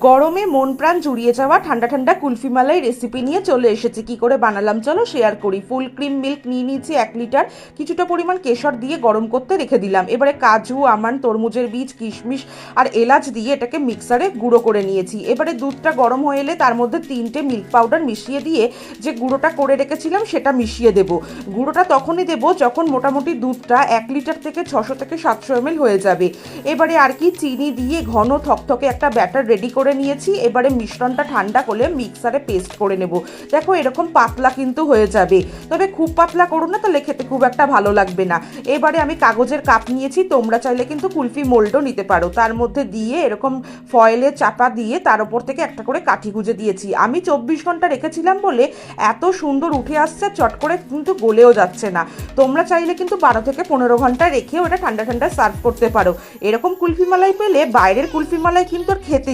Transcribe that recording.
গরমে মন প্রাণ জুড়িয়ে যাওয়া ঠান্ডা ঠান্ডা কুলফি মালাই রেসিপি নিয়ে চলে এসেছি। কি করে বানালাম চলো শেয়ার করি। ফুল ক্রিম মিল্ক নিয়ে নিয়েছি 1 লিটার, কিছুটা পরিমাণ কেশর দিয়ে গরম করতে রেখে দিলাম। এবারে কাজু, আমন্ড, তরমুজের বীজ, কিশমিশ আর এলাচ দিয়ে এটাকে মিক্সারে গুঁড়ো করে নিয়েছি। এবারে দুধটা গরম হয়ে এলে তার মধ্যে 3টে মিল্ক পাউডার মিশিয়ে দিয়ে যে গুঁড়োটা করে রেখেছিলাম সেটা মিশিয়ে দেব। গুঁড়োটা তখনই দেবো যখন মোটামুটি দুধটা 1 লিটার থেকে 600 থেকে 700 ml হয়ে যাবে। এবারে আর কি চিনি দিয়ে ঘন থকথকে একটা ব্যাটার রেডি করে নিয়েছি। এবারে মিশ্রণটা ঠান্ডা করলে মিক্সারে পেস্ট করে নেব। দেখো এরকম পাতলা কিন্তু হয়ে যাবে, তবে খুব পাতলা করো না, তাহলে খেতে খুব একটা ভালো লাগবে না। এবারে আমি কাগজের কাপ নিয়েছি, তোমরা চাইলে কিন্তু কুলফি মোল্ডও নিতে পারো। তার মধ্যে দিয়ে এরকম ফয়েলে চাপা দিয়ে তার উপর থেকে একটা করে কাঠি গুঁজে দিয়েছি। আমি 24 ঘন্টা রেখেছিলাম বলে এত সুন্দর উঠে আসছে, চট করে কিন্তু গলেও যাচ্ছে না। তোমরা চাইলে কিন্তু 12 থেকে 15 ঘন্টা রেখেও এটা ঠান্ডা ঠান্ডা সার্ভ করতে পারো। এরকম কুলফি মালাই পেলে বাইরের কুলফি মালাই কিন্তু আর খেতে